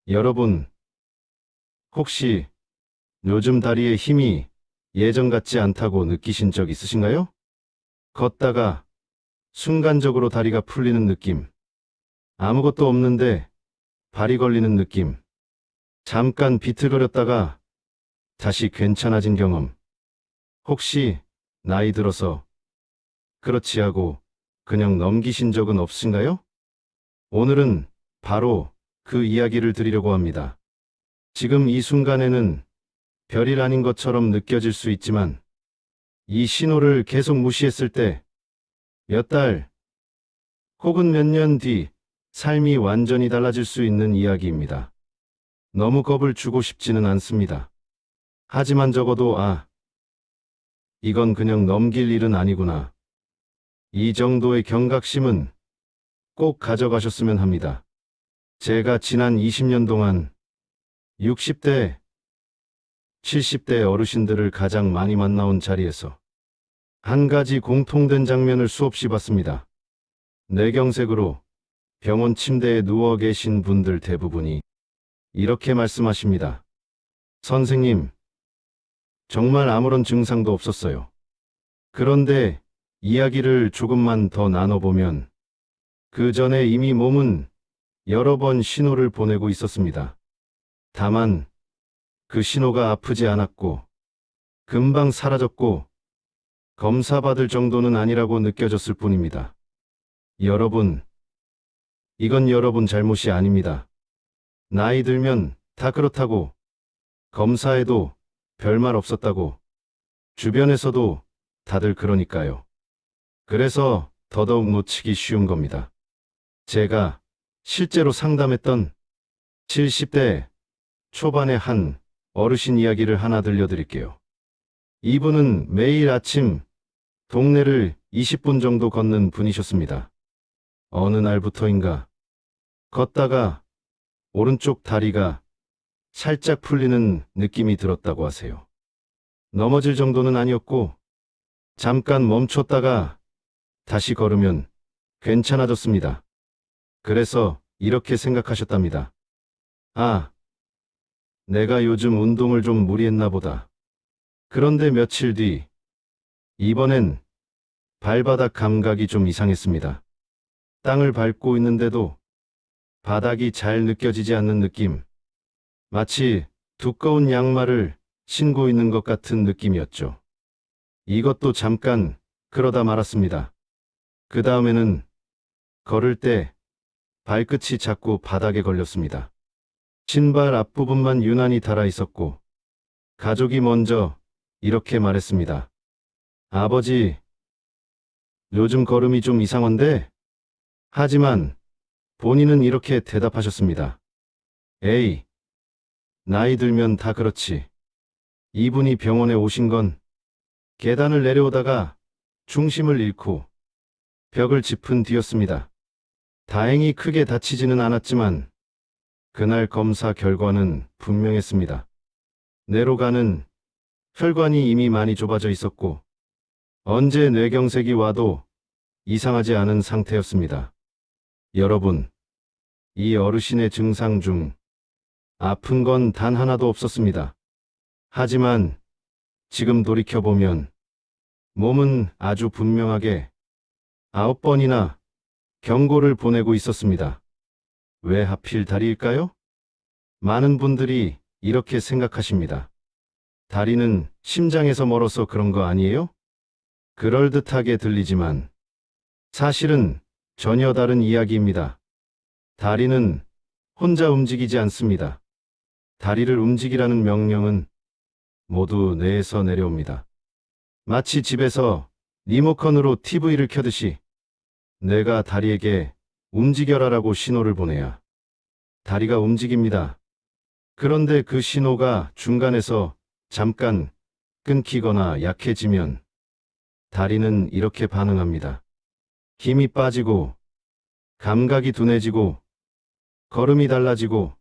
여러분, 혹시 요즘 다리에 힘이 예전 같지 않다고 느끼신 적 있으신가요? 걷다가 순간적으로 다리가 풀리는 느낌, 아무것도 없는데 발이 걸리는 느낌, 잠깐 비틀거렸다가 다시 괜찮아진 경험, 혹시 나이 들어서 그렇지 하고 그냥 넘기신 적은 없으신가요? 오늘은 바로 그 이야기를 드리려고 합니다. 지금 이 순간에는 별일 아닌 것처럼 느껴질 수 있지만 이 신호를 계속 무시했을 때 몇 달 혹은 몇 년 뒤 삶이 완전히 달라질 수 있는 이야기입니다. 너무 겁을 주고 싶지는 않습니다. 하지만 적어도 이건 그냥 넘길 일은 아니구나. 이 정도의 경각심은 꼭 가져가셨으면 합니다. 제가 지난 20년 동안 60대, 70대 어르신들을 가장 많이 만나온 자리에서 한 가지 공통된 장면을 수없이 봤습니다. 뇌경색으로 병원 침대에 누워 계신 분들 대부분이 이렇게 말씀하십니다. 선생님, 정말 아무런 증상도 없었어요. 그런데 이야기를 조금만 더 나눠보면 그 전에 이미 몸은 여러 번 신호를 보내고 있었습니다. 다만 그 신호가 아프지 않았고 금방 사라졌고 검사받을 정도는 아니라고 느껴졌을 뿐입니다. 여러분, 이건 여러분 잘못이 아닙니다. 나이 들면 다 그렇다고, 검사해도 별말 없었다고, 주변에서도 다들 그러니까요. 그래서 더더욱 놓치기 쉬운 겁니다. 제가 실제로 상담했던 70대 초반의 한 어르신 이야기를 하나 들려드릴게요. 이분은 매일 아침 동네를 20분 정도 걷는 분이셨습니다. 어느 날부터인가 걷다가 오른쪽 다리가 살짝 풀리는 느낌이 들었다고 하세요. 넘어질 정도는 아니었고 잠깐 멈췄다가 다시 걸으면 괜찮아졌습니다. 그래서 이렇게 생각하셨답니다. 내가 요즘 운동을 좀 무리했나 보다. 그런데 며칠 뒤, 이번엔 발바닥 감각이 좀 이상했습니다. 땅을 밟고 있는데도 바닥이 잘 느껴지지 않는 느낌. 마치 두꺼운 양말을 신고 있는 것 같은 느낌이었죠. 이것도 잠깐 그러다 말았습니다. 그 다음에는 걸을 때 발끝이 자꾸 바닥에 걸렸습니다. 신발 앞부분만 유난히 닳아 있었고, 가족이 먼저 이렇게 말했습니다. 아버지, 요즘 걸음이 좀 이상한데? 하지만 본인은 이렇게 대답하셨습니다. 에이, 나이 들면 다 그렇지. 이분이 병원에 오신 건 계단을 내려오다가 중심을 잃고 벽을 짚은 뒤였습니다. 다행히 크게 다치지는 않았지만 그날 검사 결과는 분명했습니다. 뇌로 가는 혈관이 이미 많이 좁아져 있었고 언제 뇌경색이 와도 이상하지 않은 상태였습니다. 여러분, 이 어르신의 증상 중 아픈 건 단 하나도 없었습니다. 하지만 지금 돌이켜보면 몸은 아주 분명하게 9번이나 경고를 보내고 있었습니다. 왜 하필 다리일까요? 많은 분들이 이렇게 생각하십니다. 다리는 심장에서 멀어서 그런 거 아니에요? 그럴듯하게 들리지만 사실은 전혀 다른 이야기입니다. 다리는 혼자 움직이지 않습니다. 다리를 움직이라는 명령은 모두 뇌에서 내려옵니다. 마치 집에서 리모컨으로 TV를 켜듯이 뇌가 다리에게 움직여라라고 신호를 보내야 다리가 움직입니다. 그런데 그 신호가 중간에서 잠깐 끊기거나 약해지면 다리는 이렇게 반응합니다. 힘이 빠지고, 감각이 둔해지고, 걸음이 달라지고,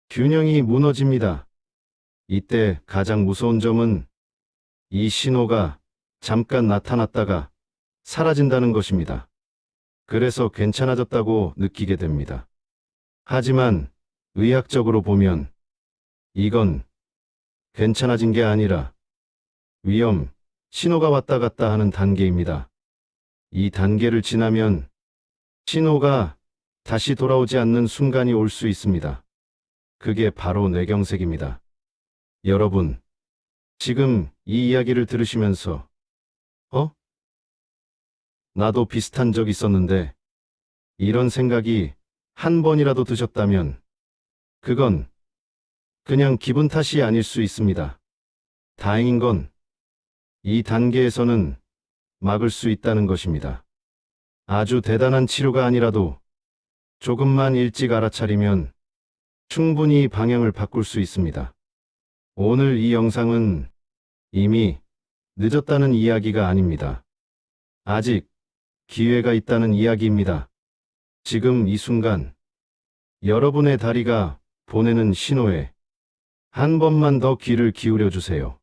균형이 무너집니다. 이때 가장 무서운 점은 이 신호가 잠깐 나타났다가 사라진다는 것입니다. 그래서 괜찮아졌다고 느끼게 됩니다. 하지만 의학적으로 보면 이건 괜찮아진 게 아니라 위험, 신호가 왔다 갔다 하는 단계입니다. 이 단계를 지나면 신호가 다시 돌아오지 않는 순간이 올 수 있습니다. 그게 바로 뇌경색입니다. 여러분, 지금 이 이야기를 들으시면서 나도 비슷한 적 있었는데 이런 생각이 한 번이라도 드셨다면 그건 그냥 기분 탓이 아닐 수 있습니다. 다행인 건 이 단계에서는 막을 수 있다는 것입니다. 아주 대단한 치료가 아니라도 조금만 일찍 알아차리면 충분히 방향을 바꿀 수 있습니다. 오늘 이 영상은 이미 늦었다는 이야기가 아닙니다. 아직 기회가 있다는 이야기입니다. 지금 이 순간 여러분의 다리가 보내는 신호에 한 번만 더 귀를 기울여 주세요.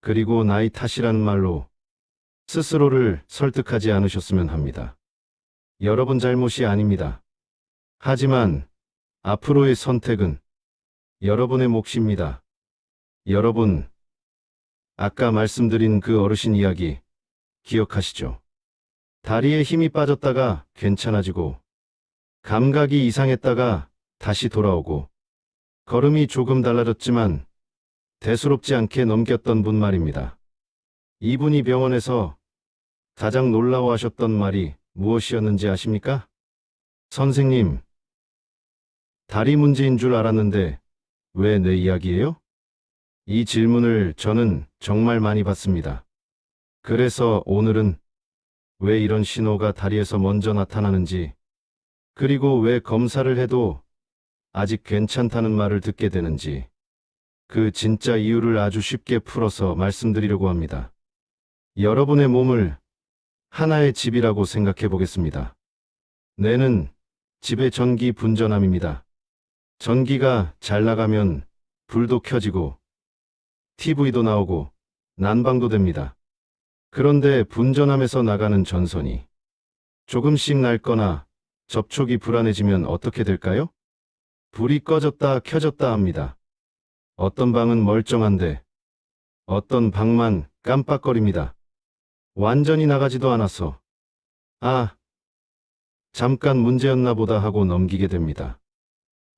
그리고 나이 탓이라는 말로 스스로를 설득하지 않으셨으면 합니다. 여러분 잘못이 아닙니다. 하지만 앞으로의 선택은 여러분의 몫입니다. 여러분, 아까 말씀드린 그 어르신 이야기 기억하시죠? 다리에 힘이 빠졌다가 괜찮아지고 감각이 이상했다가 다시 돌아오고 걸음이 조금 달라졌지만 대수롭지 않게 넘겼던 분 말입니다. 이분이 병원에서 가장 놀라워하셨던 말이 무엇이었는지 아십니까? 선생님, 다리 문제인 줄 알았는데 왜 내 이야기예요? 이 질문을 저는 정말 많이 받습니다. 그래서 오늘은 왜 이런 신호가 다리에서 먼저 나타나는지, 그리고 왜 검사를 해도 아직 괜찮다는 말을 듣게 되는지, 그 진짜 이유를 아주 쉽게 풀어서 말씀드리려고 합니다. 여러분의 몸을 하나의 집이라고 생각해 보겠습니다. 뇌는 집의 전기 분전함입니다. 전기가 잘 나가면 불도 켜지고 TV도 나오고 난방도 됩니다. 그런데 분전함에서 나가는 전선이 조금씩 낡거나 접촉이 불안해지면 어떻게 될까요? 불이 꺼졌다 켜졌다 합니다. 어떤 방은 멀쩡한데 어떤 방만 깜빡거립니다. 완전히 나가지도 않아서 잠깐 문제였나 보다 하고 넘기게 됩니다.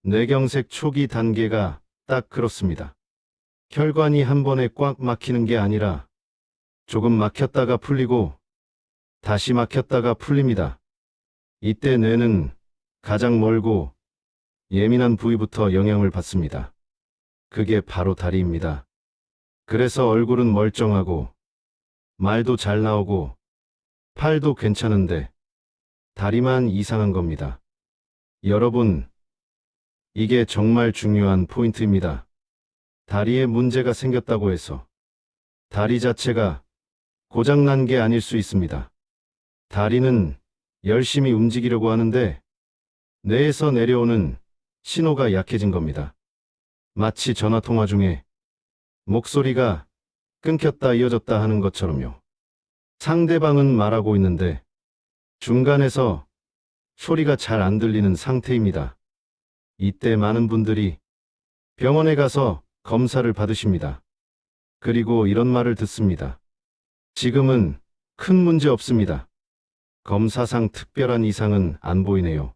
뇌경색 초기 단계가 딱 그렇습니다. 혈관이 한 번에 꽉 막히는 게 아니라 조금 막혔다가 풀리고 다시 막혔다가 풀립니다. 이때 뇌는 가장 멀고 예민한 부위부터 영향을 받습니다. 그게 바로 다리입니다. 그래서 얼굴은 멀쩡하고 말도 잘 나오고 팔도 괜찮은데 다리만 이상한 겁니다. 여러분, 이게 정말 중요한 포인트입니다. 다리에 문제가 생겼다고 해서 다리 자체가 고장난 게 아닐 수 있습니다. 다리는 열심히 움직이려고 하는데 뇌에서 내려오는 신호가 약해진 겁니다. 마치 전화통화 중에 목소리가 끊겼다 이어졌다 하는 것처럼요. 상대방은 말하고 있는데 중간에서 소리가 잘 안 들리는 상태입니다. 이때 많은 분들이 병원에 가서 검사를 받으십니다. 그리고 이런 말을 듣습니다. 지금은 큰 문제 없습니다. 검사상 특별한 이상은 안 보이네요.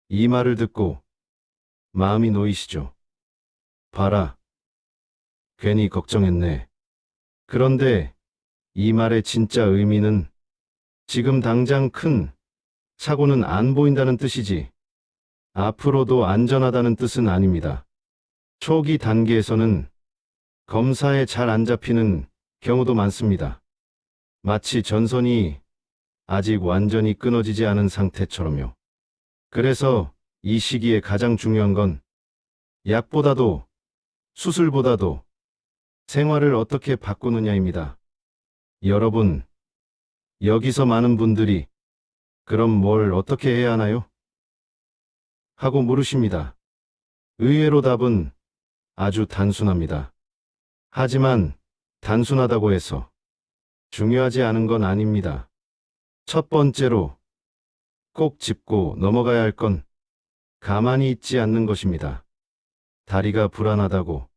이 말을 듣고 마음이 놓이시죠? 봐라. 괜히 걱정했네. 그런데 이 말의 진짜 의미는 지금 당장 큰 사고는 안 보인다는 뜻이지 앞으로도 안전하다는 뜻은 아닙니다. 초기 단계에서는 검사에 잘 안 잡히는 경우도 많습니다. 마치 전선이 아직 완전히 끊어지지 않은 상태처럼요. 그래서 이 시기에 가장 중요한 건 약보다도 수술보다도 생활을 어떻게 바꾸느냐입니다. 여러분, 여기서 많은 분들이 그럼 뭘 어떻게 해야 하나요? 하고 물으십니다. 의외로 답은 아주 단순합니다. 하지만 단순하다고 해서 중요하지 않은 건 아닙니다. 첫 번째로 꼭 짚고 넘어가야 할 건 가만히 있지 않는 것입니다. 다리가 불안하다고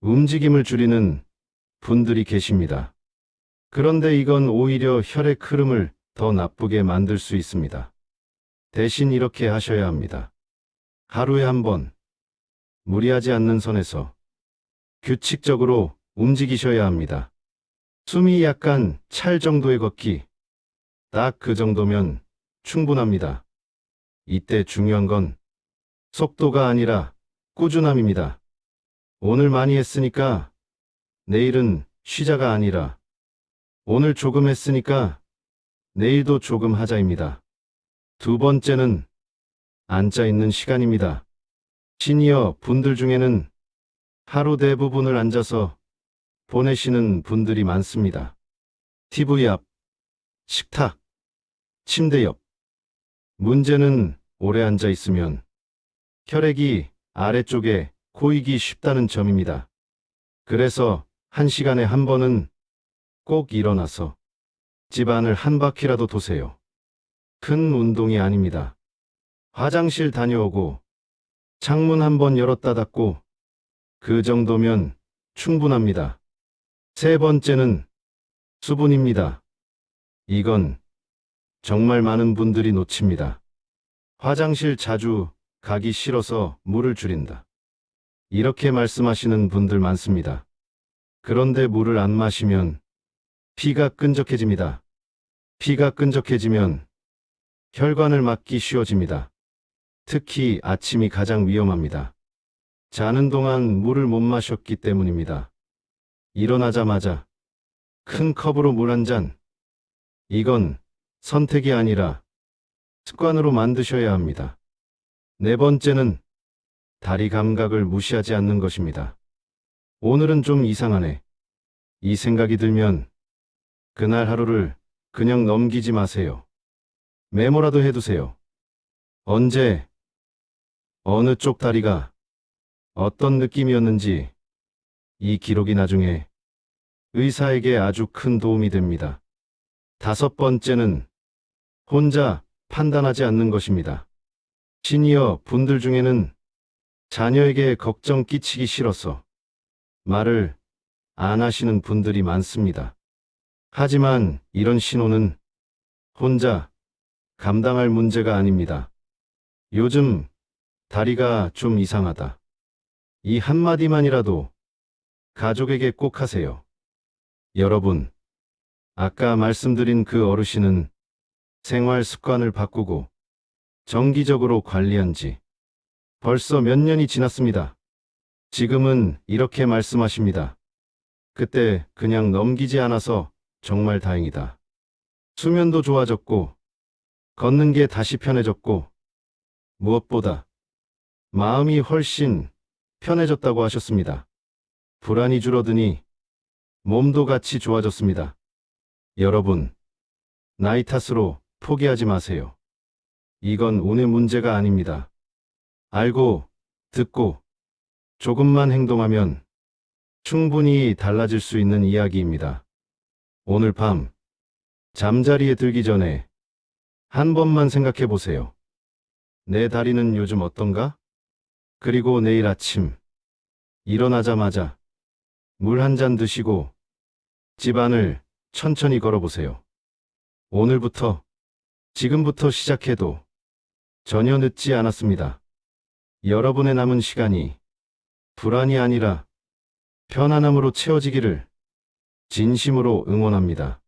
움직임을 줄이는 분들이 계십니다. 그런데 이건 오히려 혈액 흐름을 더 나쁘게 만들 수 있습니다. 대신 이렇게 하셔야 합니다. 하루에 한 번, 무리하지 않는 선에서 규칙적으로 움직이셔야 합니다. 숨이 약간 찰 정도의 걷기, 딱 그 정도면 충분합니다. 이때 중요한 건 속도가 아니라 꾸준함입니다. 오늘 많이 했으니까 내일은 쉬자가 아니라 오늘 조금 했으니까 내일도 조금 하자입니다. 두 번째는 앉아있는 시간입니다. 시니어 분들 중에는 하루 대부분을 앉아서 보내시는 분들이 많습니다. TV 앞, 식탁, 침대 옆. 문제는 오래 앉아 있으면 혈액이 아래쪽에 고이기 쉽다는 점입니다. 그래서 1시간에 한 번은 꼭 일어나서 집안을 한 바퀴라도 도세요. 큰 운동이 아닙니다. 화장실 다녀오고 창문 한 번 열었다 닫고 그 정도면 충분합니다. 세 번째는 수분입니다. 이건 정말 많은 분들이 놓칩니다. 화장실 자주 가기 싫어서 물을 줄인다. 이렇게 말씀하시는 분들 많습니다. 그런데 물을 안 마시면 피가 끈적해집니다. 피가 끈적해지면 혈관을 막기 쉬워집니다. 특히 아침이 가장 위험합니다. 자는 동안 물을 못 마셨기 때문입니다. 일어나자마자 큰 컵으로 물 한 잔. 이건 선택이 아니라 습관으로 만드셔야 합니다. 네 번째는 다리 감각을 무시하지 않는 것입니다. 오늘은 좀 이상하네. 이 생각이 들면 그날 하루를 그냥 넘기지 마세요. 메모라도 해두세요. 언제, 어느 쪽 다리가 어떤 느낌이었는지 이 기록이 나중에 의사에게 아주 큰 도움이 됩니다. 다섯 번째는 혼자 판단하지 않는 것입니다. 시니어 분들 중에는 자녀에게 걱정 끼치기 싫어서 말을 안 하시는 분들이 많습니다. 하지만 이런 신호는 혼자 감당할 문제가 아닙니다. 요즘 다리가 좀 이상하다. 이 한마디만이라도 가족에게 꼭 하세요. 여러분, 아까 말씀드린 그 어르신은 생활 습관을 바꾸고 정기적으로 관리한 지 벌써 몇 년이 지났습니다. 지금은 이렇게 말씀하십니다. 그때 그냥 넘기지 않아서 정말 다행이다. 수면도 좋아졌고, 걷는 게 다시 편해졌고, 무엇보다 마음이 훨씬 편해졌다고 하셨습니다. 불안이 줄어드니 몸도 같이 좋아졌습니다. 여러분, 나이 탓으로 포기하지 마세요. 이건 운의 문제가 아닙니다. 알고, 듣고, 조금만 행동하면 충분히 달라질 수 있는 이야기입니다. 오늘 밤, 잠자리에 들기 전에 한 번만 생각해 보세요. 내 다리는 요즘 어떤가? 그리고 내일 아침, 일어나자마자 물 한 잔 드시고 집안을 천천히 걸어보세요. 오늘부터, 지금부터 시작해도 전혀 늦지 않았습니다. 여러분의 남은 시간이 불안이 아니라 편안함으로 채워지기를 진심으로 응원합니다.